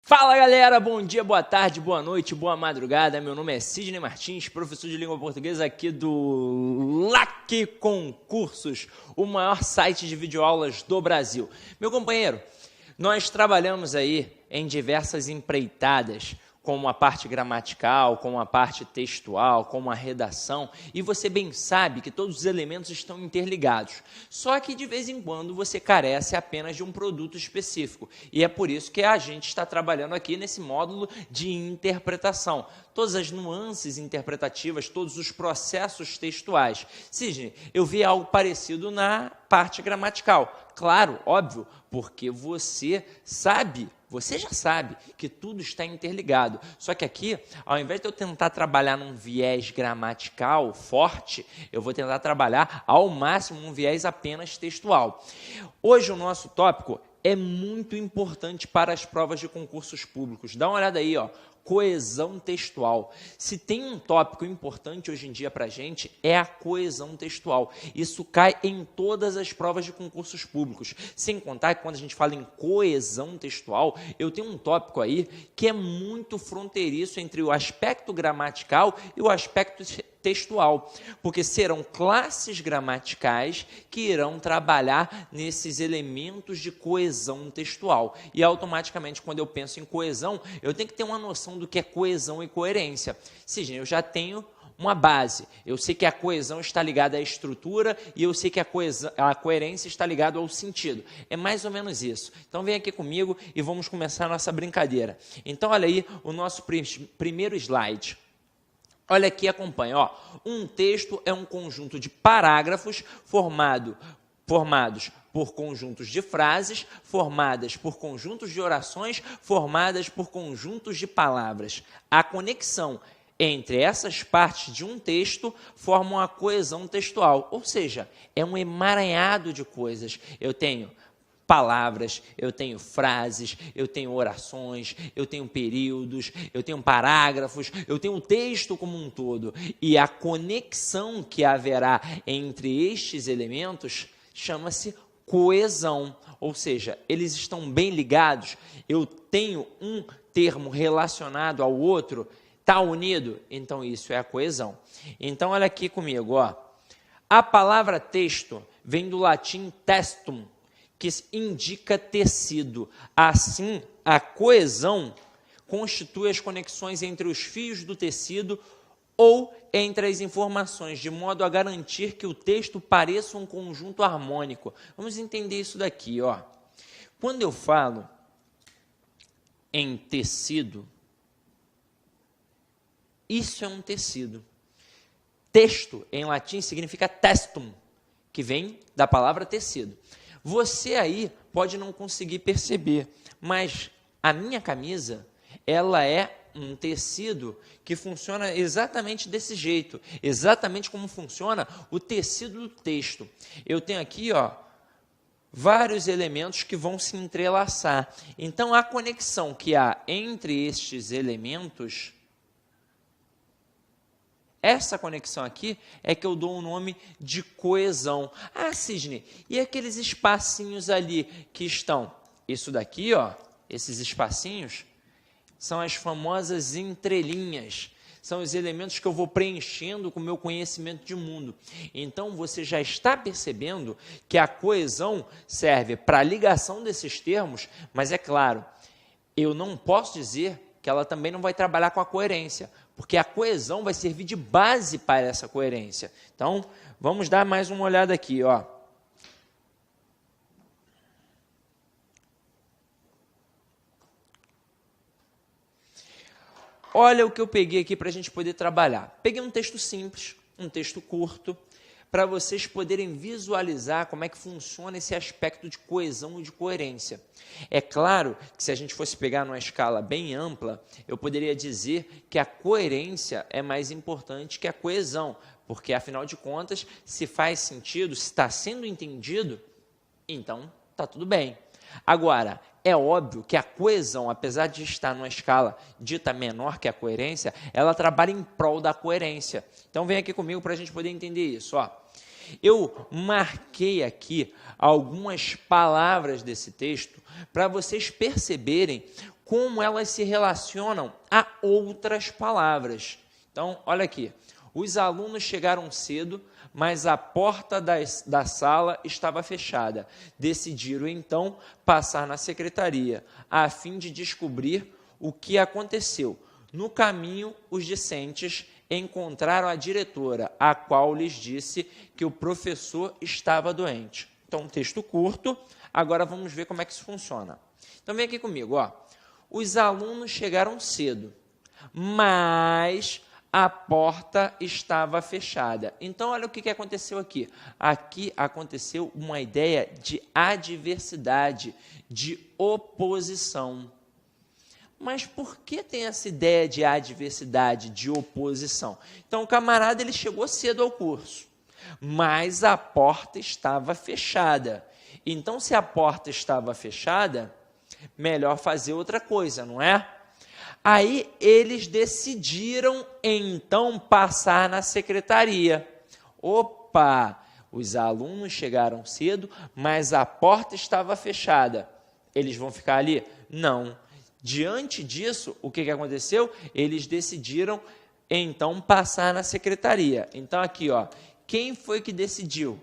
Fala galera, bom dia, boa tarde, boa noite, boa madrugada. Meu nome é Sidney Martins, professor de língua portuguesa aqui do LAC Concursos, o maior site de videoaulas do Brasil. Meu companheiro, nós trabalhamos aí em diversas empreitadas, como a parte gramatical, como a parte textual, como a redação, e você bem sabe que todos os elementos estão interligados. Só que de vez em quando você carece apenas de um produto específico, e é por isso que a gente está trabalhando aqui nesse módulo de interpretação. Todas as nuances interpretativas, todos os processos textuais. Sidney, eu vi algo parecido na parte gramatical. Claro, óbvio, porque você já sabe que tudo está interligado. Só que aqui, ao invés de eu tentar trabalhar num viés gramatical forte, eu vou tentar trabalhar ao máximo um viés apenas textual. Hoje o nosso tópico é muito importante para as provas de concursos públicos. Dá uma olhada aí, ó. Coesão textual. Se tem um tópico importante hoje em dia para a gente, é a coesão textual. Isso cai em todas as provas de concursos públicos. Sem contar que quando a gente fala em coesão textual, eu tenho um tópico aí que é muito fronteiriço entre o aspecto gramatical e o aspecto textual, porque serão classes gramaticais que irão trabalhar nesses elementos de coesão textual. E automaticamente, quando eu penso em coesão, eu tenho que ter uma noção do que é coesão e coerência. Sidney, eu já tenho uma base. Eu sei que a coesão está ligada à estrutura e eu sei que a coerência está ligada ao sentido. É mais ou menos isso. Então vem aqui comigo e vamos começar a nossa brincadeira. Então olha aí o nosso primeiro slide. Olha aqui, acompanha. Ó. Um texto é um conjunto de parágrafos formados por conjuntos de frases, formadas por conjuntos de orações, formadas por conjuntos de palavras. A conexão entre essas partes de um texto forma uma coesão textual, ou seja, é um emaranhado de coisas. Eu tenho palavras, eu tenho frases, eu tenho orações, eu tenho períodos, eu tenho parágrafos, eu tenho o texto como um todo. E a conexão que haverá entre estes elementos chama-se coesão, ou seja, eles estão bem ligados. Eu tenho um termo relacionado ao outro, está unido, então isso é a coesão. Então olha aqui comigo, ó. A palavra texto vem do latim testum, que indica tecido. Assim, a coesão constitui as conexões entre os fios do tecido ou entre as informações, de modo a garantir que o texto pareça um conjunto harmônico. Vamos entender isso daqui, ó. Quando eu falo em tecido, isso é um tecido. Texto, em latim, significa testum, que vem da palavra tecido. Você aí pode não conseguir perceber, mas a minha camisa, ela é um tecido que funciona exatamente desse jeito, exatamente como funciona o tecido do texto. Eu tenho aqui, ó, vários elementos que vão se entrelaçar. Então, a conexão que há entre estes elementos, essa conexão aqui é que eu dou o nome de coesão. Ah, Sidney, e aqueles espacinhos ali que estão? Isso daqui, ó, esses espacinhos, são as famosas entrelinhas. São os elementos que eu vou preenchendo com o meu conhecimento de mundo. Então, você já está percebendo que a coesão serve para a ligação desses termos, mas é claro, eu não posso dizer que ela também não vai trabalhar com a coerência, porque a coesão vai servir de base para essa coerência. Então, vamos dar mais uma olhada aqui, ó. Olha o que eu peguei aqui para a gente poder trabalhar. Peguei um texto simples, um texto curto, para vocês poderem visualizar como é que funciona esse aspecto de coesão e de coerência. É claro que se a gente fosse pegar numa escala bem ampla, eu poderia dizer que a coerência é mais importante que a coesão, porque, afinal de contas, se faz sentido, se está sendo entendido, então está tudo bem. Agora, é óbvio que a coesão, apesar de estar numa escala dita menor que a coerência, ela trabalha em prol da coerência. Então, vem aqui comigo para a gente poder entender isso, ó. Eu marquei aqui algumas palavras desse texto para vocês perceberem como elas se relacionam a outras palavras. Então, olha aqui. Os alunos chegaram cedo, mas a porta da sala estava fechada. Decidiram, então, passar na secretaria, a fim de descobrir o que aconteceu. No caminho, os discentes encontraram a diretora, a qual lhes disse que o professor estava doente. Então, um texto curto. Agora, vamos ver como é que isso funciona. Então, vem aqui comigo. Ó. Os alunos chegaram cedo, mas a porta estava fechada. Então, olha o que aconteceu aqui. Aqui aconteceu uma ideia de adversidade, de oposição. Mas por que tem essa ideia de adversidade, de oposição? Então, o camarada ele chegou cedo ao curso, mas a porta estava fechada. Então, se a porta estava fechada, melhor fazer outra coisa, não é? Aí eles decidiram, então, passar na secretaria. Opa, os alunos chegaram cedo, mas a porta estava fechada. Eles vão ficar ali? Não. Diante disso, o que aconteceu? Eles decidiram, então, passar na secretaria. Então, aqui, ó, quem foi que decidiu?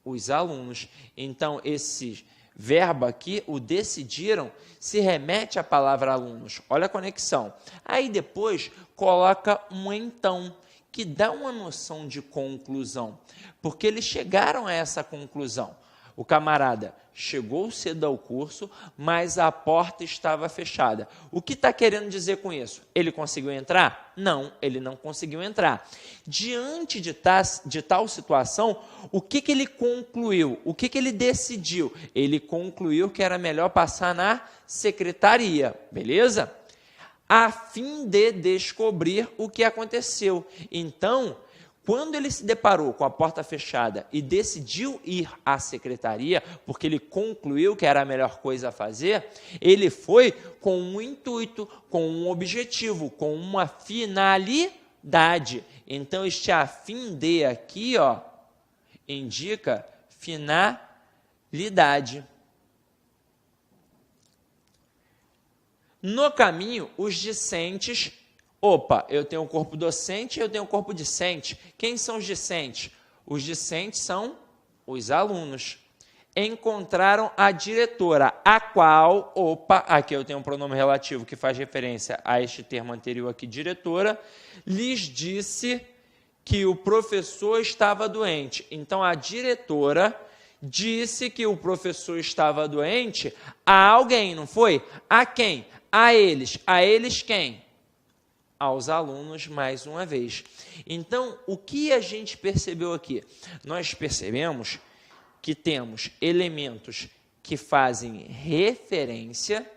Os alunos. Então, esse verbo aqui, o decidiram, se remete à palavra alunos. Olha a conexão. Aí depois coloca um então, que dá uma noção de conclusão, porque eles chegaram a essa conclusão. O camarada chegou cedo ao curso, mas a porta estava fechada. O que está querendo dizer com isso? Ele conseguiu entrar? Não, ele não conseguiu entrar. Diante de tal situação, o que ele concluiu? O que ele decidiu? Ele concluiu que era melhor passar na secretaria, beleza? A fim de descobrir o que aconteceu. Então, quando ele se deparou com a porta fechada e decidiu ir à secretaria, porque ele concluiu que era a melhor coisa a fazer, ele foi com um intuito, com um objetivo, com uma finalidade. Então, este a fim de aqui, ó, indica finalidade. No caminho, os discentes... Opa, eu tenho um corpo docente e eu tenho um corpo discente. Quem são os discentes? Os discentes são os alunos. Encontraram a diretora, a qual, aqui eu tenho um pronome relativo que faz referência a este termo anterior aqui, diretora, lhes disse que o professor estava doente. Então, a diretora disse que o professor estava doente a alguém, não foi? A quem? A eles. A eles quem? Aos alunos, mais uma vez. Então, o que a gente percebeu aqui? Nós percebemos que temos elementos que fazem referência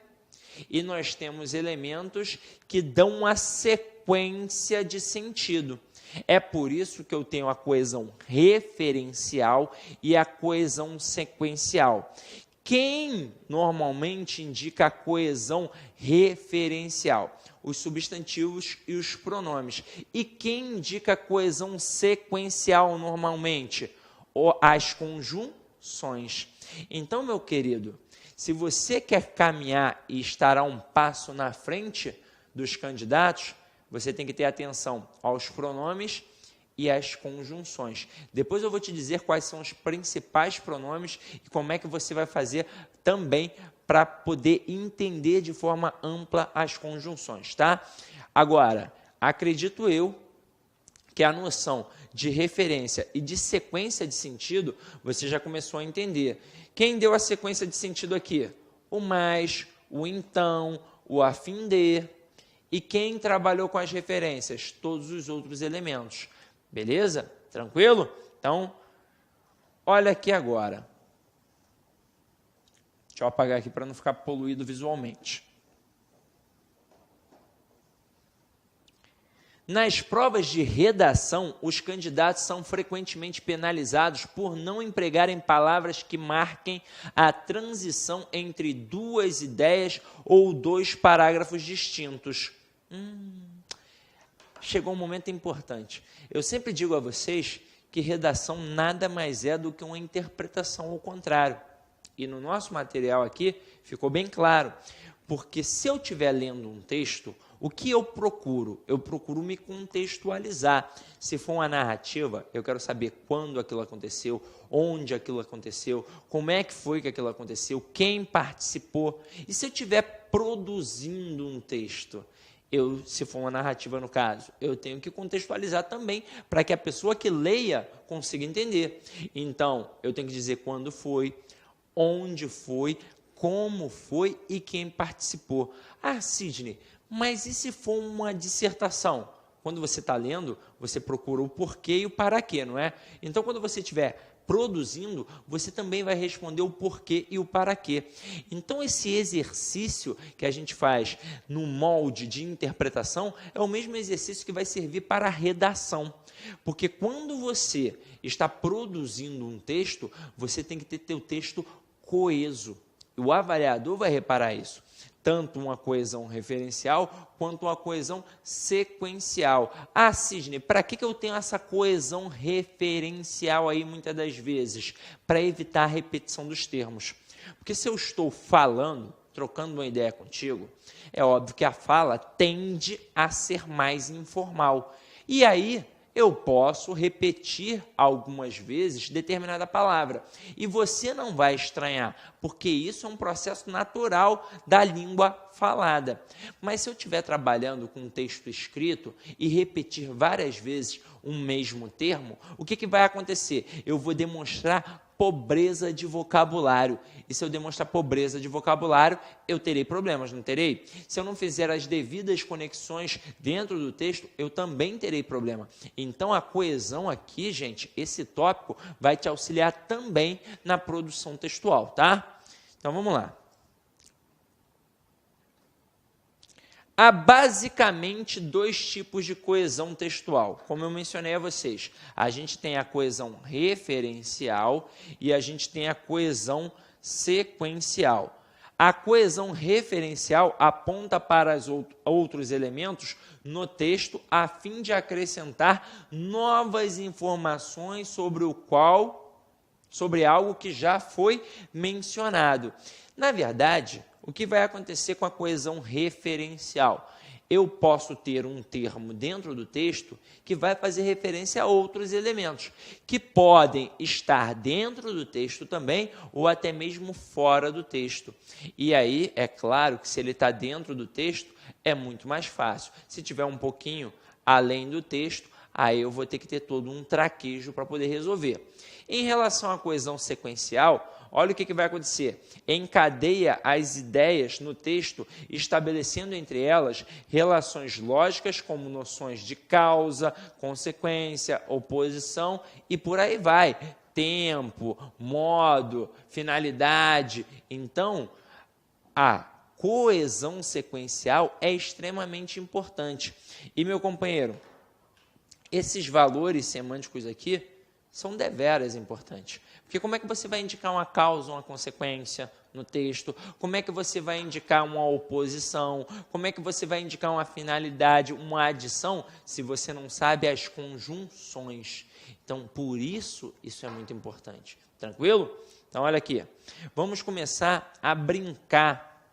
e nós temos elementos que dão uma sequência de sentido. É por isso que eu tenho a coesão referencial e a coesão sequencial. Quem normalmente indica a coesão referencial? Os substantivos e os pronomes. E quem indica a coesão sequencial normalmente? As conjunções. Então, meu querido, se você quer caminhar e estar a um passo na frente dos candidatos, você tem que ter atenção aos pronomes e às conjunções. Depois eu vou te dizer quais são os principais pronomes e como é que você vai fazer também para poder entender de forma ampla as conjunções, tá? Agora, acredito eu que a noção de referência e de sequência de sentido, você já começou a entender. Quem deu a sequência de sentido aqui? O mais, o então, o a fim de. E quem trabalhou com as referências? Todos os outros elementos. Beleza? Tranquilo? Então, olha aqui agora. Deixa eu apagar aqui para não ficar poluído visualmente. Nas provas de redação, os candidatos são frequentemente penalizados por não empregarem palavras que marquem a transição entre duas ideias ou dois parágrafos distintos. Chegou um momento importante. Eu sempre digo a vocês que redação nada mais é do que uma interpretação ao contrário. E no nosso material aqui ficou bem claro. Porque se eu estiver lendo um texto, o que eu procuro? Eu procuro me contextualizar. Se for uma narrativa, eu quero saber quando aquilo aconteceu, onde aquilo aconteceu, como é que foi que aquilo aconteceu, quem participou. E se eu estiver produzindo um texto, se for uma narrativa no caso, eu tenho que contextualizar também para que a pessoa que leia consiga entender. Então, eu tenho que dizer quando foi, onde foi, como foi e quem participou. Ah, Sidney, mas e se for uma dissertação? Quando você está lendo, você procura o porquê e o para quê, não é? Então, quando você estiver produzindo, você também vai responder o porquê e o para quê. Então, esse exercício que a gente faz no molde de interpretação é o mesmo exercício que vai servir para a redação. Porque quando você está produzindo um texto, você tem que ter teu texto coeso. O avaliador vai reparar isso. Tanto uma coesão referencial, quanto uma coesão sequencial. Ah, Sidney, para que eu tenho essa coesão referencial aí muitas das vezes? Para evitar a repetição dos termos. Porque se eu estou falando, trocando uma ideia contigo, é óbvio que a fala tende a ser mais informal. E aí, eu posso repetir algumas vezes determinada palavra. E você não vai estranhar, porque isso é um processo natural da língua falada. Mas se eu estiver trabalhando com um texto escrito e repetir várias vezes um mesmo termo, o que vai acontecer? Eu vou demonstrar pobreza de vocabulário. E se eu demonstrar pobreza de vocabulário, eu terei problemas, não terei? Se eu não fizer as devidas conexões dentro do texto, eu também terei problema. Então, a coesão aqui, gente, esse tópico vai te auxiliar também na produção textual, tá? Então, vamos lá. Há basicamente dois tipos de coesão textual, como eu mencionei a vocês. A gente tem a coesão referencial e a gente tem a coesão sequencial. A coesão referencial aponta para os outros elementos no texto a fim de acrescentar novas informações sobre algo que já foi mencionado. Na verdade, o que vai acontecer com a coesão referencial? Eu posso ter um termo dentro do texto que vai fazer referência a outros elementos, que podem estar dentro do texto também, ou até mesmo fora do texto. E aí, é claro que se ele está dentro do texto, é muito mais fácil. Se tiver um pouquinho além do texto, aí eu vou ter que ter todo um traquejo para poder resolver. Em relação à coesão sequencial, olha o que vai acontecer. Encadeia as ideias no texto, estabelecendo entre elas relações lógicas, como noções de causa, consequência, oposição e por aí vai. Tempo, modo, finalidade. Então, a coesão sequencial é extremamente importante. E, meu companheiro, esses valores semânticos aqui são deveras importantes. Porque como é que você vai indicar uma causa, uma consequência no texto? Como é que você vai indicar uma oposição? Como é que você vai indicar uma finalidade, uma adição, se você não sabe as conjunções? Então, por isso, isso é muito importante. Tranquilo? Então, olha aqui. Vamos começar a brincar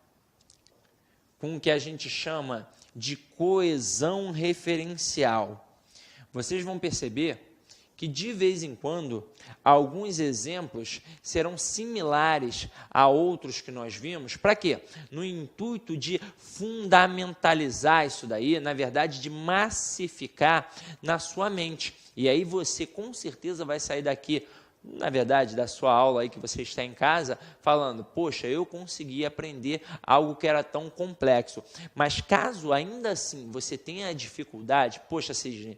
com o que a gente chama de coesão referencial. Vocês vão perceber que, de vez em quando, alguns exemplos serão similares a outros que nós vimos. Para quê? No intuito de fundamentalizar isso daí, na verdade, de massificar na sua mente. E aí você, com certeza, vai sair daqui, na verdade, da sua aula aí que você está em casa, falando, poxa, eu consegui aprender algo que era tão complexo. Mas caso ainda assim você tenha dificuldade, poxa, Sidney,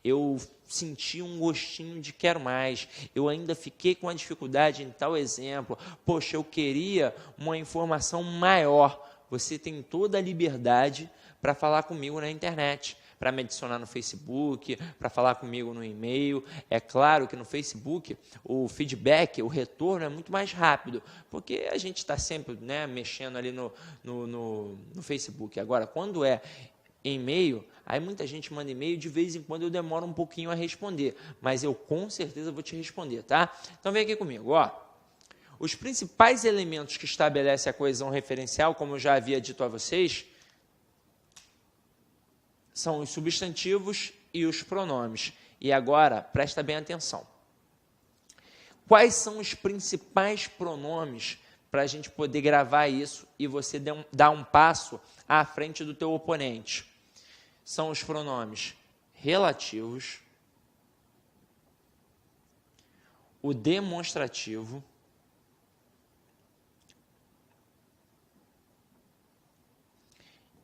eu senti um gostinho de quero mais, eu ainda fiquei com a dificuldade em tal exemplo, poxa, eu queria uma informação maior. Você tem toda a liberdade para falar comigo na internet, para me adicionar no Facebook, para falar comigo no e-mail. É claro que no Facebook o feedback, o retorno é muito mais rápido, porque a gente está sempre, né, mexendo ali no Facebook. Agora, quando é e-mail, aí muita gente manda e-mail, de vez em quando eu demoro um pouquinho a responder, mas eu com certeza vou te responder, tá? Então vem aqui comigo, ó. Os principais elementos que estabelecem a coesão referencial, como eu já havia dito a vocês, são os substantivos e os pronomes. E agora, presta bem atenção. Quais são os principais pronomes para a gente poder gravar isso e você dar um passo à frente do teu oponente? São os pronomes relativos, o demonstrativo,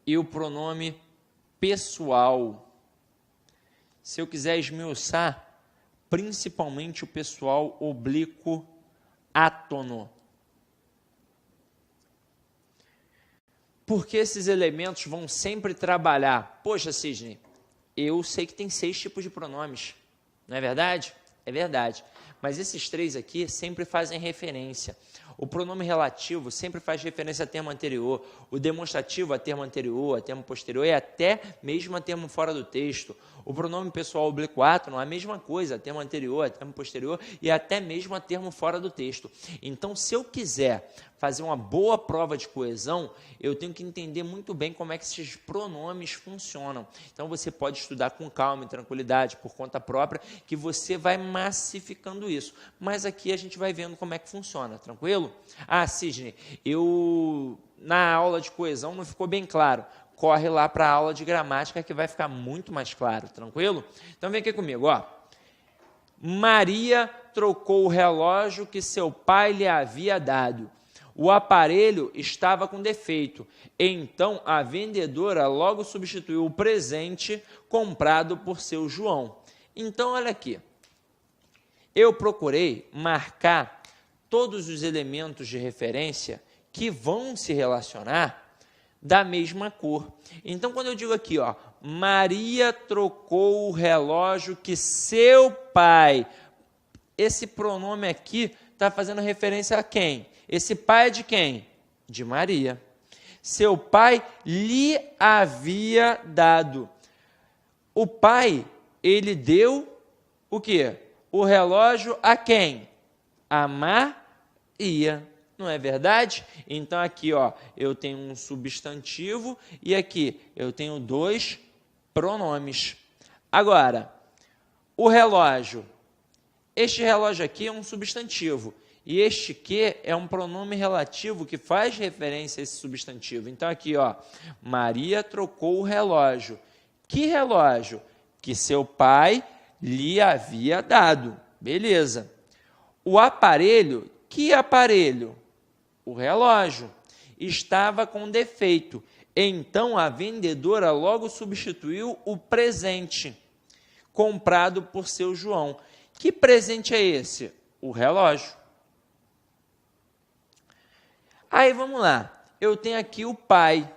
e o pronome pessoal. Se eu quiser esmiuçar, principalmente o pessoal oblíquo átono. Porque esses elementos vão sempre trabalhar. Poxa, Sidney, eu sei que tem 6 tipos de pronomes, não é verdade? É verdade. Mas esses 3 aqui sempre fazem referência. O pronome relativo sempre faz referência a termo anterior, o demonstrativo a termo anterior, a termo posterior e até mesmo a termo fora do texto. O pronome pessoal oblíquo átono, a mesma coisa, a termo anterior, a termo posterior e até mesmo a termo fora do texto. Então, se eu quiser fazer uma boa prova de coesão, eu tenho que entender muito bem como é que esses pronomes funcionam. Então, você pode estudar com calma e tranquilidade, por conta própria, que você vai massificando isso. Mas aqui a gente vai vendo como é que funciona, tranquilo? Ah, Sidney, na aula de coesão não ficou bem claro. Corre lá para a aula de gramática que vai ficar muito mais claro, tranquilo? Então, vem aqui comigo, ó. Maria trocou o relógio que seu pai lhe havia dado. O aparelho estava com defeito. Então, a vendedora logo substituiu o presente comprado por seu João. Então, olha aqui. Eu procurei marcar todos os elementos de referência que vão se relacionar da mesma cor. Então, quando eu digo aqui, ó, Maria trocou o relógio que seu pai... Esse pronome aqui está fazendo referência a quem? Esse pai é de quem? De Maria. Seu pai lhe havia dado. O pai, ele deu o quê? O relógio a quem? A Maria. Não é verdade? Então, aqui, ó, eu tenho um substantivo e aqui eu tenho 2 pronomes. Agora, o relógio. Este relógio aqui é um substantivo. E este que é um pronome relativo que faz referência a esse substantivo. Então, aqui, ó, Maria trocou o relógio. Que relógio? Que seu pai lhe havia dado. Beleza. O aparelho, que aparelho? O relógio. Estava com defeito. Então, a vendedora logo substituiu o presente comprado por seu João. Que presente é esse? O relógio. Aí, vamos lá. Eu tenho aqui o pai,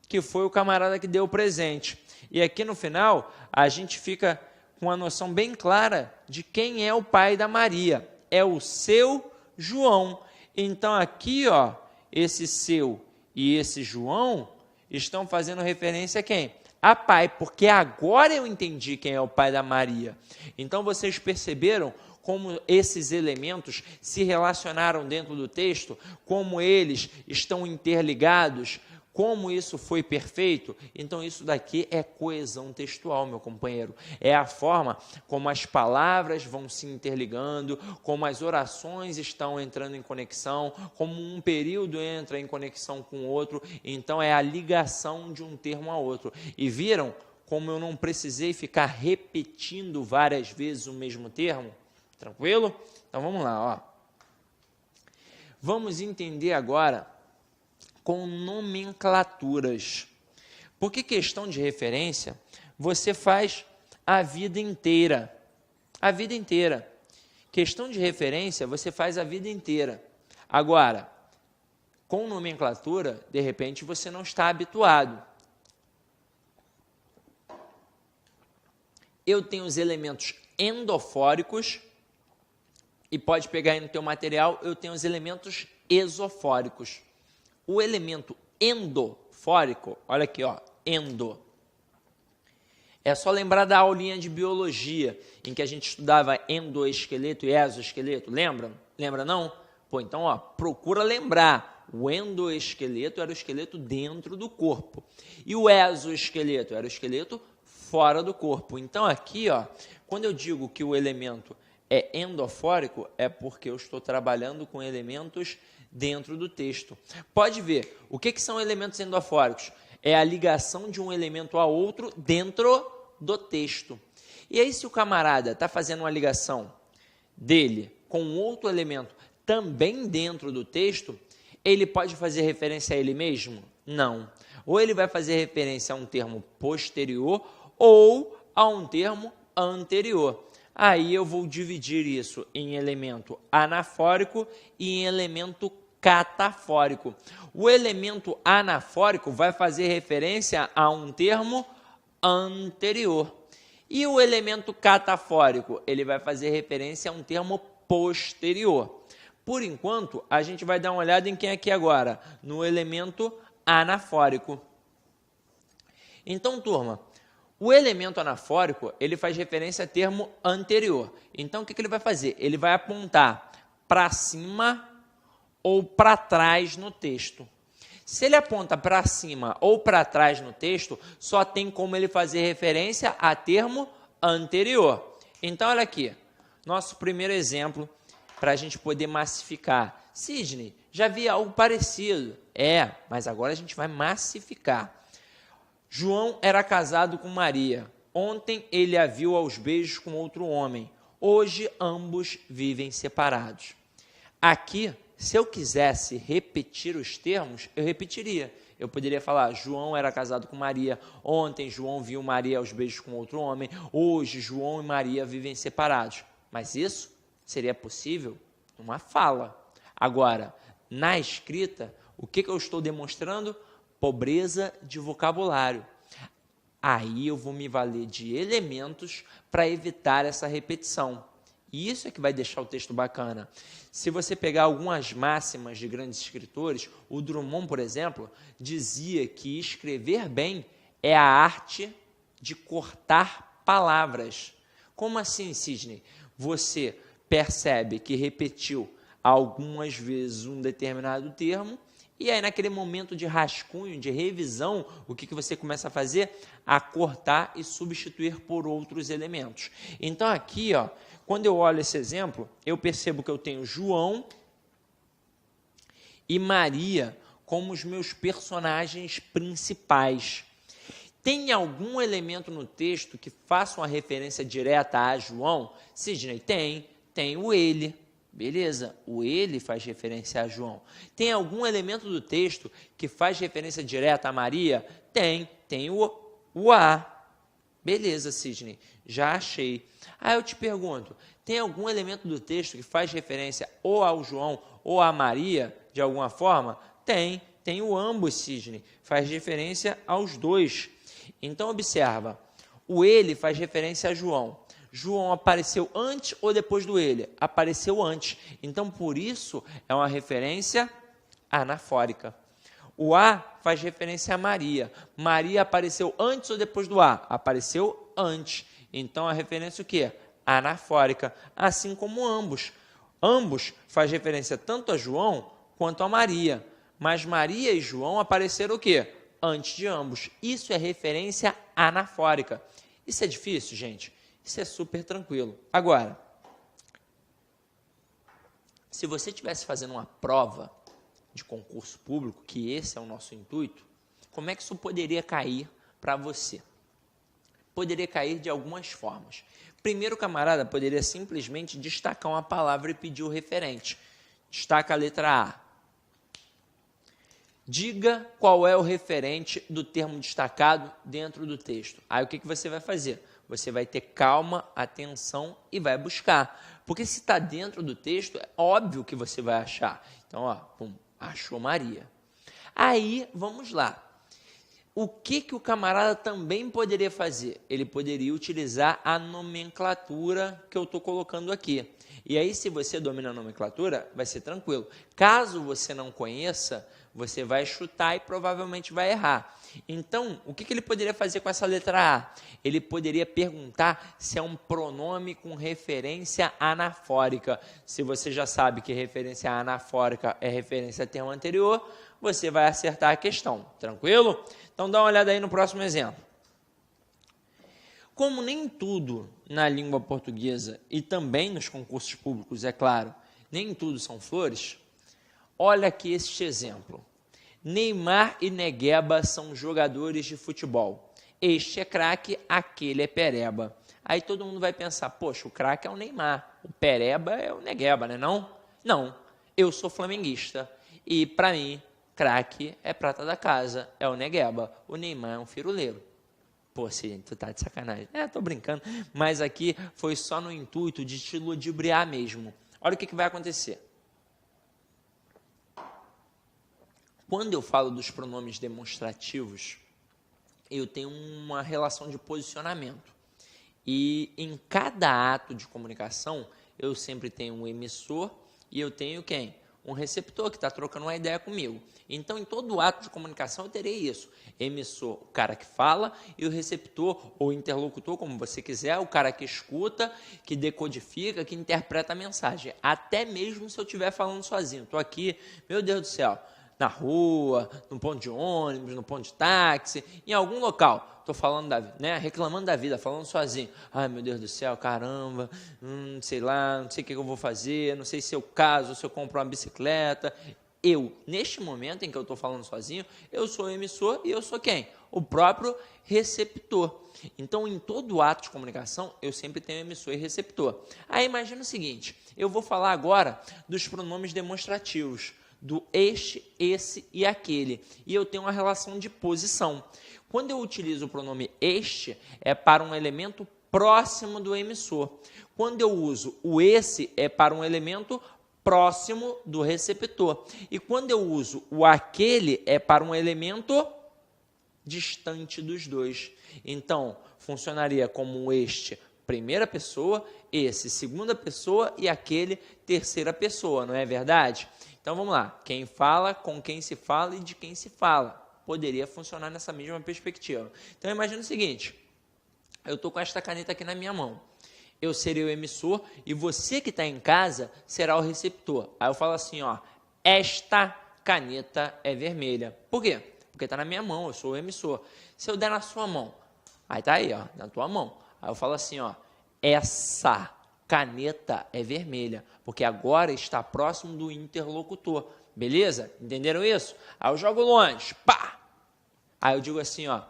que foi o camarada que deu o presente. E aqui no final, a gente fica com uma noção bem clara de quem é o pai da Maria. É o seu João. Então, aqui, ó, esse seu e esse João estão fazendo referência a quem? A pai, porque agora eu entendi quem é o pai da Maria. Então, vocês perceberam como esses elementos se relacionaram dentro do texto, como eles estão interligados, como isso foi perfeito? Então, isso daqui é coesão textual, meu companheiro. É a forma como as palavras vão se interligando, como as orações estão entrando em conexão, como um período entra em conexão com o outro. Então, é a ligação de um termo a outro. E viram como eu não precisei ficar repetindo várias vezes o mesmo termo? Tranquilo? Então, vamos lá, ó. Vamos entender agora com nomenclaturas. Porque questão de referência, você faz a vida inteira. A vida inteira. Questão de referência, você faz a vida inteira. Agora, com nomenclatura, de repente, você não está habituado. Eu tenho os elementos endofóricos, e pode pegar aí no teu material, eu tenho os elementos esofóricos. O elemento endofórico, olha aqui, ó, endo. É só lembrar da aulinha de biologia, em que a gente estudava endoesqueleto e exoesqueleto, lembram? Lembra não? Pô, então, ó, procura lembrar. O endoesqueleto era o esqueleto dentro do corpo. E o exoesqueleto era o esqueleto fora do corpo. Então, aqui, ó, quando eu digo que o elemento é endofórico, é porque eu estou trabalhando com elementos dentro do texto. Pode ver, o que são elementos endofóricos? É a ligação de um elemento a outro dentro do texto. E aí, se o camarada está fazendo uma ligação dele com outro elemento também dentro do texto, ele pode fazer referência a ele mesmo? Não. Ou ele vai fazer referência a um termo posterior ou a um termo anterior. Aí eu vou dividir isso em elemento anafórico e em elemento catafórico. O elemento anafórico vai fazer referência a um termo anterior. E o elemento catafórico, ele vai fazer referência a um termo posterior. Por enquanto, a gente vai dar uma olhada em quem aqui agora? No elemento anafórico. Então, turma, o elemento anafórico, ele faz referência a termo anterior. Então, o que ele vai fazer? Ele vai apontar para cima ou para trás no texto. Se ele aponta para cima ou para trás no texto, só tem como ele fazer referência a termo anterior. Então, olha aqui, nosso primeiro exemplo para a gente poder massificar. Sidney, já vi algo parecido. Mas agora a gente vai massificar. João era casado com Maria. Ontem ele a viu aos beijos com outro homem. Hoje ambos vivem separados. Aqui, se eu quisesse repetir os termos, eu repetiria. Eu poderia falar, João era casado com Maria. Ontem João viu Maria aos beijos com outro homem. Hoje João e Maria vivem separados. Mas isso seria possível numa fala. Agora, na escrita, o que eu estou demonstrando? Pobreza de vocabulário. Aí eu vou me valer de elementos para evitar essa repetição. E isso é que vai deixar o texto bacana. Se você pegar algumas máximas de grandes escritores, o Drummond, por exemplo, dizia que escrever bem é a arte de cortar palavras. Como assim, Sidney? Você percebe que repetiu algumas vezes um determinado termo, e aí naquele momento de rascunho, de revisão, o que você começa a fazer? A cortar e substituir por outros elementos. Então aqui, ó, quando eu olho esse exemplo, eu percebo que eu tenho João e Maria como os meus personagens principais. Tem algum elemento no texto que faça uma referência direta a João? Sidney, tem o ele. Beleza, o ele faz referência a João. Tem algum elemento do texto que faz referência direta a Maria? Tem o a. Beleza, Sidney, já achei. Aí eu te pergunto, tem algum elemento do texto que faz referência ou ao João ou a Maria, de alguma forma? Tem o ambos, Sidney, faz referência aos dois. Então, observa, o ele faz referência a João. João apareceu antes ou depois do ele? Apareceu antes. Então, por isso, é uma referência anafórica. O a faz referência a Maria. Maria apareceu antes ou depois do a? Apareceu antes. Então, a referência o quê? Anafórica. Assim como ambos. Ambos faz referência tanto a João quanto a Maria. Mas Maria e João apareceram o quê? Antes de ambos. Isso é referência anafórica. Isso é difícil, gente? Isso é super tranquilo. Agora, se você estivesse fazendo uma prova de concurso público, que esse é o nosso intuito, como é que isso poderia cair para você? Poderia cair de algumas formas. Primeiro, o camarada poderia simplesmente destacar uma palavra e pedir o referente. Destaca a letra A. Diga qual é o referente do termo destacado dentro do texto. Aí o que você vai fazer? Você vai ter calma, atenção e vai buscar. Porque se está dentro do texto, é óbvio que você vai achar. Então, ó, achou Maria. Aí, vamos lá. O que o camarada também poderia fazer? Ele poderia utilizar a nomenclatura que eu estou colocando aqui. E aí, se você domina a nomenclatura, vai ser tranquilo. Caso você não conheça, você vai chutar e provavelmente vai errar. Então, o que ele poderia fazer com essa letra A? Ele poderia perguntar se é um pronome com referência anafórica. Se você já sabe que referência anafórica é referência a termo anterior, você vai acertar a questão. Tranquilo? Então, dá uma olhada aí no próximo exemplo. Como nem tudo na língua portuguesa e também nos concursos públicos, é claro, nem tudo são flores, olha aqui este exemplo. Neymar e Negueba são jogadores de futebol. Este é craque, aquele é pereba. Aí todo mundo vai pensar, poxa, o craque é o Neymar, o pereba é o Negueba, né não? Não, eu sou flamenguista e para mim, craque é prata da casa, é o Negueba. O Neymar é um firuleiro. Pô, Sidney, tu tá de sacanagem. Tô brincando, mas aqui foi só no intuito de te ludibriar mesmo. Olha o que vai acontecer. Quando eu falo dos pronomes demonstrativos, eu tenho uma relação de posicionamento. E em cada ato de comunicação, eu sempre tenho um emissor e eu tenho quem? Um receptor que está trocando uma ideia comigo. Então, em todo ato de comunicação, eu terei isso. Emissor, o cara que fala, e o receptor, ou interlocutor, como você quiser, o cara que escuta, que decodifica, que interpreta a mensagem. Até mesmo se eu estiver falando sozinho. Estou aqui, meu Deus do céu, na rua, no ponto de ônibus, no ponto de táxi, em algum local. Estou falando reclamando da vida, falando sozinho. Ai, meu Deus do céu, caramba, sei lá, não sei o que eu vou fazer, não sei se eu caso, se eu compro uma bicicleta. Neste momento em que eu estou falando sozinho, eu sou o emissor e eu sou quem? O próprio receptor. Então, em todo ato de comunicação, eu sempre tenho emissor e receptor. Aí, imagina o seguinte, eu vou falar agora dos pronomes demonstrativos, do este, esse e aquele. E eu tenho uma relação de posição. Quando eu utilizo o pronome este, é para um elemento próximo do emissor. Quando eu uso o esse, é para um elemento próximo do receptor. E quando eu uso o aquele, é para um elemento distante dos dois. Então, funcionaria como este, primeira pessoa, esse, segunda pessoa e aquele, terceira pessoa, não é verdade? Então, vamos lá. Quem fala, com quem se fala e de quem se fala. Poderia funcionar nessa mesma perspectiva. Então, imagina o seguinte. Eu estou com esta caneta aqui na minha mão. Eu serei o emissor e você que está em casa será o receptor. Aí eu falo assim, ó, esta caneta é vermelha. Por quê? Porque está na minha mão, eu sou o emissor. Se eu der na sua mão, aí está aí, ó, na tua mão. Aí eu falo assim, ó, essa caneta é vermelha, porque agora está próximo do interlocutor. Beleza? Entenderam isso? Aí eu jogo longe, pá! Aí eu digo assim, ó,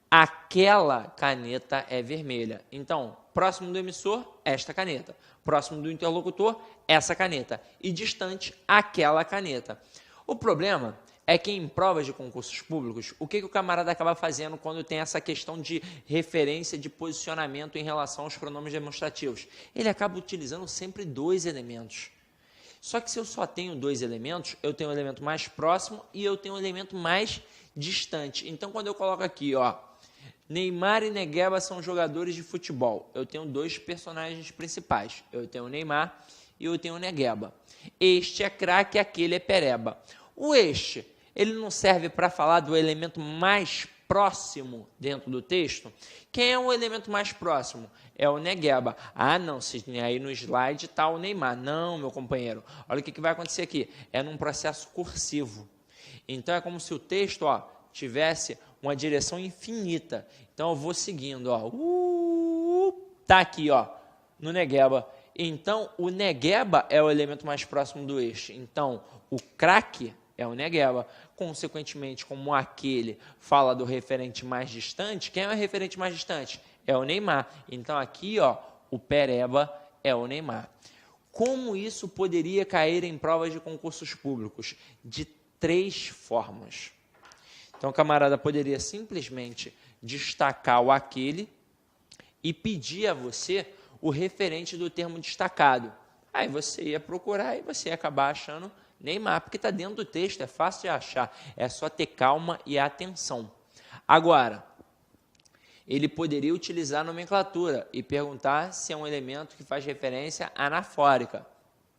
aquela caneta é vermelha. Então, próximo do emissor, esta caneta. Próximo do interlocutor, essa caneta. E distante, aquela caneta. O problema é que em provas de concursos públicos, o que o camarada acaba fazendo quando tem essa questão de referência, de posicionamento em relação aos pronomes demonstrativos? Ele acaba utilizando sempre dois elementos. Só que se eu só tenho dois elementos, eu tenho um elemento mais próximo e eu tenho um elemento mais distante. Então, quando eu coloco aqui, ó, Neymar e Negueba são jogadores de futebol. Eu tenho dois personagens principais. Eu tenho o Neymar e eu tenho o Negueba. Este é craque, aquele é pereba. O este, ele não serve para falar do elemento mais próximo dentro do texto? Quem é o elemento mais próximo? É o Negueba. Ah, não, Sidney, aí no slide está o Neymar. Não, meu companheiro. Olha o que vai acontecer aqui. É num processo cursivo. Então, é como se o texto, ó, tivesse uma direção infinita. Então, eu vou seguindo, ó. Tá aqui, ó, no Negueba. Então, o Negueba é o elemento mais próximo do este. Então, o craque é o Negueba. Consequentemente, como aquele fala do referente mais distante, quem é o referente mais distante? É o Neymar. Então, aqui, ó, o pereba é o Neymar. Como isso poderia cair em provas de concursos públicos? De 3 formas. Então, o camarada poderia simplesmente destacar o aquele e pedir a você o referente do termo destacado. Aí você ia procurar e você ia acabar achando Neymar, porque está dentro do texto, é fácil de achar, é só ter calma e atenção. Agora, ele poderia utilizar a nomenclatura e perguntar se é um elemento que faz referência anafórica.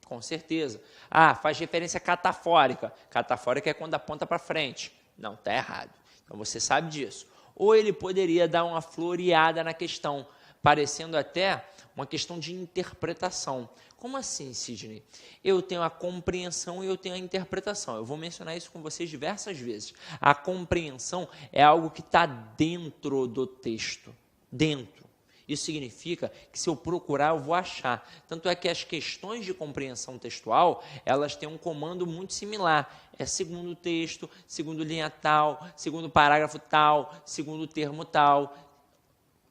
Com certeza. Ah, faz referência catafórica. Catafórica é quando aponta para frente. Não, está errado. Então você sabe disso. Ou ele poderia dar uma floreada na questão, parecendo até uma questão de interpretação. Como assim, Sidney? Eu tenho a compreensão e eu tenho a interpretação. Eu vou mencionar isso com vocês diversas vezes. A compreensão é algo que está dentro do texto. Dentro. Isso significa que se eu procurar, eu vou achar. Tanto é que as questões de compreensão textual, elas têm um comando muito similar. É segundo texto, segundo linha tal, segundo parágrafo tal, segundo termo tal.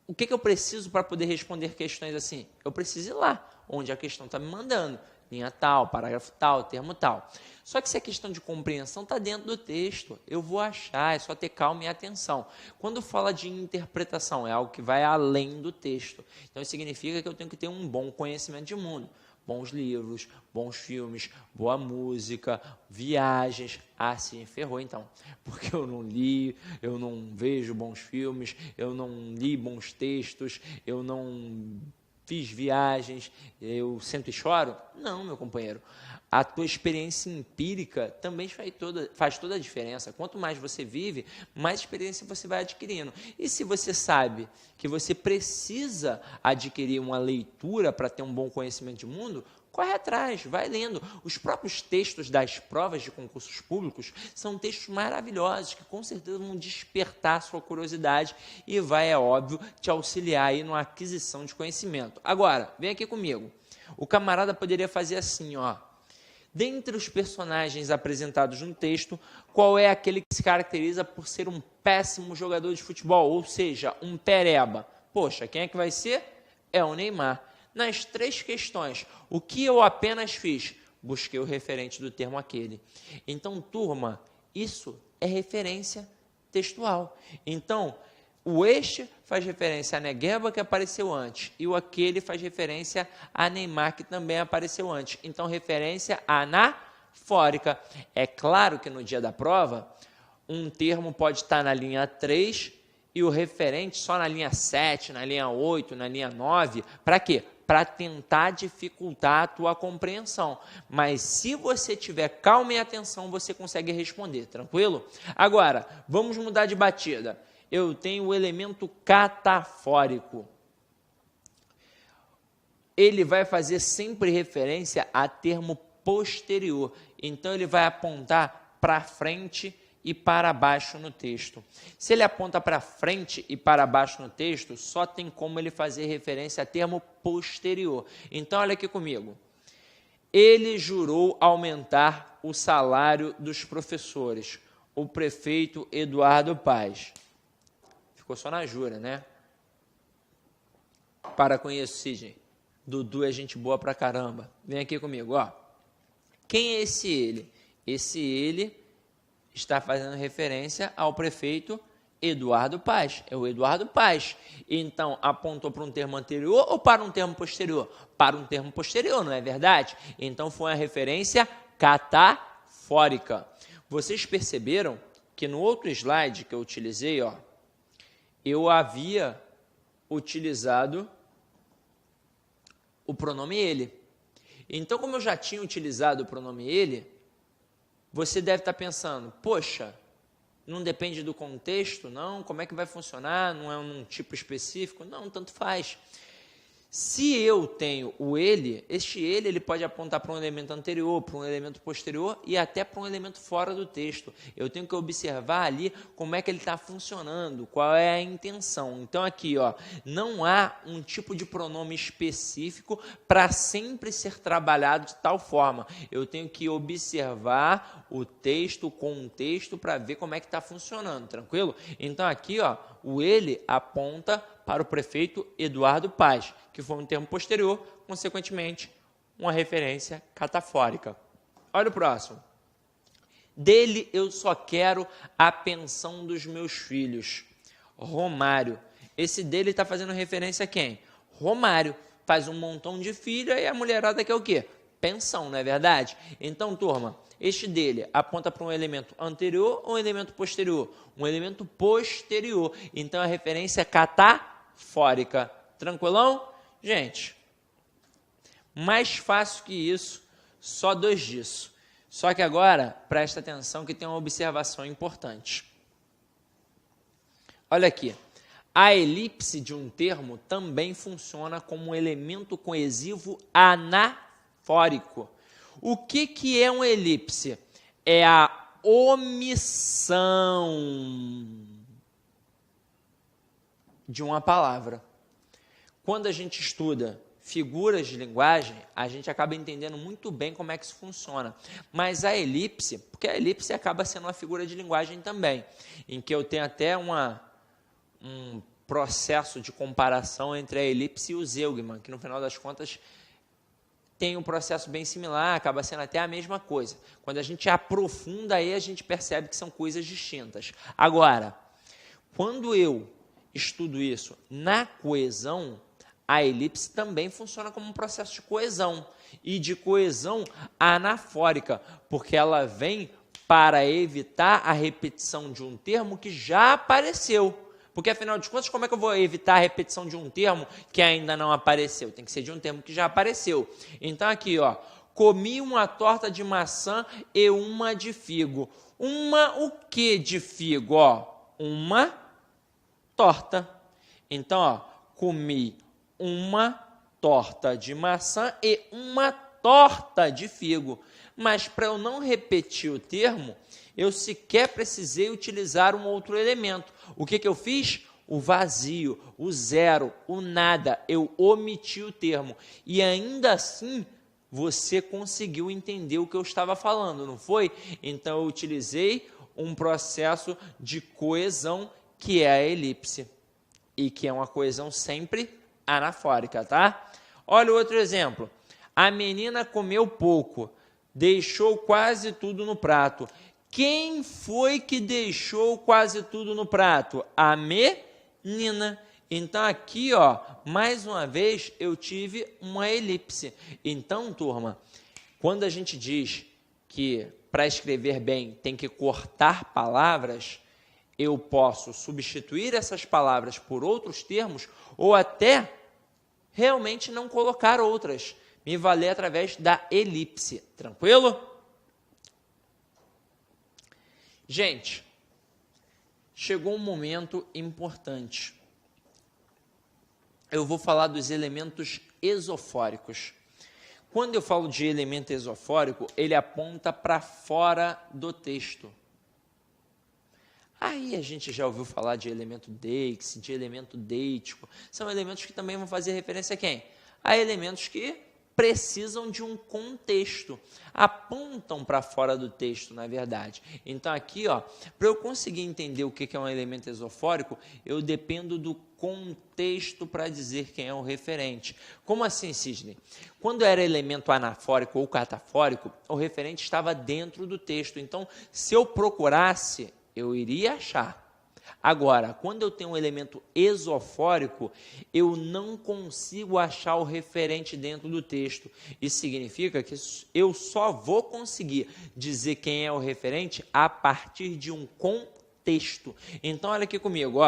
O que eu preciso para poder responder questões assim? Eu preciso ir lá, onde a questão está me mandando. Linha tal, parágrafo tal, termo tal. Só que se a questão de compreensão está dentro do texto, eu vou achar, é só ter calma e atenção. Quando fala de interpretação, é algo que vai além do texto. Então, isso significa que eu tenho que ter um bom conhecimento de mundo. Bons livros, bons filmes, boa música, viagens. Ah, sim, ferrou então. Porque eu não li, eu não vejo bons filmes, eu não li bons textos, eu não fiz viagens, eu sento e choro? Não, meu companheiro. A tua experiência empírica também faz toda a diferença. Quanto mais você vive, mais experiência você vai adquirindo. E se você sabe que você precisa adquirir uma leitura para ter um bom conhecimento de mundo, corre atrás, vai lendo. Os próprios textos das provas de concursos públicos são textos maravilhosos, que com certeza vão despertar a sua curiosidade e vai, é óbvio, te auxiliar aí na aquisição de conhecimento. Agora, vem aqui comigo. O camarada poderia fazer assim, ó. Dentre os personagens apresentados no texto, qual é aquele que se caracteriza por ser um péssimo jogador de futebol, ou seja, um pereba? Poxa, quem é que vai ser? É o Neymar. Nas 3 questões, o que eu apenas fiz? Busquei o referente do termo aquele. Então, turma, isso é referência textual. Então, o este faz referência a Negueba, que apareceu antes, e o aquele faz referência a Neymar, que também apareceu antes. Então, referência anafórica. É claro que no dia da prova, um termo pode estar na linha 3 e o referente só na linha 7, na linha 8, na linha 9. Para quê? Para tentar dificultar a tua compreensão. Mas se você tiver calma e atenção, você consegue responder, tranquilo? Agora, vamos mudar de batida. Eu tenho o elemento catafórico. Ele vai fazer sempre referência a termo posterior. Então, ele vai apontar para frente e para baixo no texto. Se ele aponta para frente e para baixo no texto, só tem como ele fazer referência a termo posterior. Então, olha aqui comigo. Ele jurou aumentar o salário dos professores. O prefeito Eduardo Paes. Ficou só na jura, né? Para com isso, Sidney. Dudu é gente boa pra caramba. Vem aqui comigo, ó. Quem é esse ele? Esse ele está fazendo referência ao prefeito Eduardo Paes. É o Eduardo Paes. Então, apontou para um termo anterior ou para um termo posterior? Para um termo posterior, não é verdade? Então, foi uma referência catafórica. Vocês perceberam que no outro slide que eu utilizei, ó, eu havia utilizado o pronome ele. Então, como eu já tinha utilizado o pronome ele, você deve estar pensando, poxa, não depende do contexto, não? Como é que vai funcionar? Não é um tipo específico? Não, tanto faz. Se eu tenho o ele, este ele pode apontar para um elemento anterior, para um elemento posterior e até para um elemento fora do texto. Eu tenho que observar ali como é que ele está funcionando, qual é a intenção. Então aqui, ó, não há um tipo de pronome específico para sempre ser trabalhado de tal forma. Eu tenho que observar o texto, o contexto, para ver como é que está funcionando, tranquilo? Então aqui, ó, o ele aponta para o prefeito Eduardo Paes, que foi um termo posterior, consequentemente, uma referência catafórica. Olha o próximo. Dele eu só quero a pensão dos meus filhos. Romário. Esse dele está fazendo referência a quem? Romário. Faz um montão de filhos e a mulherada quer o quê? pensão, não é verdade? Então, turma, este dele aponta para um elemento anterior ou um elemento posterior? Um elemento posterior. Então, a referência é catafórica. Tranquilão? Gente, mais fácil que isso, só 2 disso. Só que agora, presta atenção que tem uma observação importante. Olha aqui. A elipse de um termo também funciona como um elemento coesivo anafórico. O que é uma elipse? É a omissão de uma palavra. Quando a gente estuda figuras de linguagem, a gente acaba entendendo muito bem como é que isso funciona. Mas a elipse, porque a elipse acaba sendo uma figura de linguagem também, em que eu tenho até um processo de comparação entre a elipse e o zeugma, que no final das contas tem um processo bem similar, acaba sendo até a mesma coisa. Quando a gente aprofunda aí, a gente percebe que são coisas distintas. Agora, quando eu estudo isso na coesão, a elipse também funciona como um processo de coesão, e de coesão anafórica, porque ela vem para evitar a repetição de um termo que já apareceu. Porque, afinal de contas, como é que eu vou evitar a repetição de um termo que ainda não apareceu? Tem que ser de um termo que já apareceu. Então, aqui, ó, comi uma torta de maçã e uma de figo. Uma o que de figo? Ó, uma torta. Então, ó, comi uma torta de maçã e uma torta de figo. Mas, para eu não repetir o termo, eu sequer precisei utilizar um outro elemento. O que eu fiz? O vazio, o zero, o nada. Eu omiti o termo. E ainda assim, você conseguiu entender o que eu estava falando, não foi? Então, eu utilizei um processo de coesão, que é a elipse. E que é uma coesão sempre anafórica, tá? Olha o outro exemplo. A menina comeu pouco, deixou quase tudo no prato. Quem foi que deixou quase tudo no prato? A menina. Então, aqui, ó, mais uma vez, eu tive uma elipse. Então, turma, quando a gente diz que para escrever bem tem que cortar palavras, eu posso substituir essas palavras por outros termos ou até realmente não colocar outras. Me valer através da elipse. Tranquilo? Gente, chegou um momento importante. Eu vou falar dos elementos esofóricos. Quando eu falo de elemento esofórico, ele aponta para fora do texto. Aí a gente já ouviu falar de elemento deixe, de elemento deítico. São elementos que também vão fazer referência a quem? A elementos que precisam de um contexto, apontam para fora do texto, na verdade. Então, aqui, para eu conseguir entender o que é um elemento esofórico, eu dependo do contexto para dizer quem é o referente. Como assim, Sidney? Quando era elemento anafórico ou catafórico, o referente estava dentro do texto. Então, se eu procurasse, eu iria achar. Agora, quando eu tenho um elemento esofórico, eu não consigo achar o referente dentro do texto. Isso significa que eu só vou conseguir dizer quem é o referente a partir de um contexto. Então, olha aqui comigo,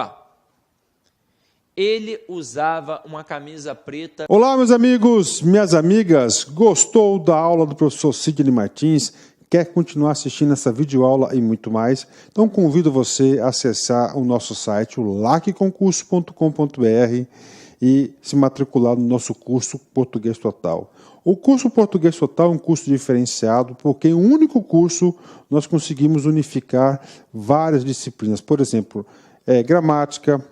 Ele usava uma camisa preta. Olá, meus amigos, minhas amigas. Gostou da aula do professor Sidney Martins? Quer continuar assistindo essa videoaula e muito mais? Então convido você a acessar o nosso site, o lacconcurso.com.br e se matricular no nosso curso Português Total. O curso Português Total é um curso diferenciado porque em um único curso nós conseguimos unificar várias disciplinas. Por exemplo, gramática,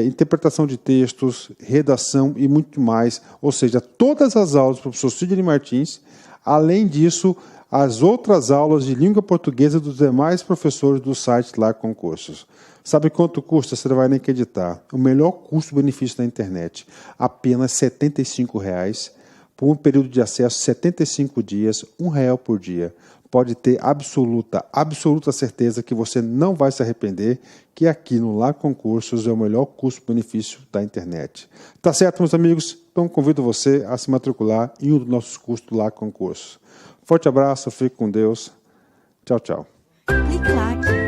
interpretação de textos, redação e muito mais. Ou seja, todas as aulas do professor Sidney Martins, além disso, as outras aulas de língua portuguesa dos demais professores do site Lac Concursos. Sabe quanto custa? Você não vai nem acreditar. O melhor custo-benefício da internet. Apenas R$ 75,00 por um período de acesso 75 dias, R$ 1,00 por dia. pode ter absoluta certeza que você não vai se arrepender, que aqui no LAC Concursos é o melhor custo-benefício da internet. Tá certo, meus amigos? Então convido você a se matricular em um dos nossos cursos do LAC Concursos. Forte abraço, fique com Deus. Tchau, tchau. Clique LAC.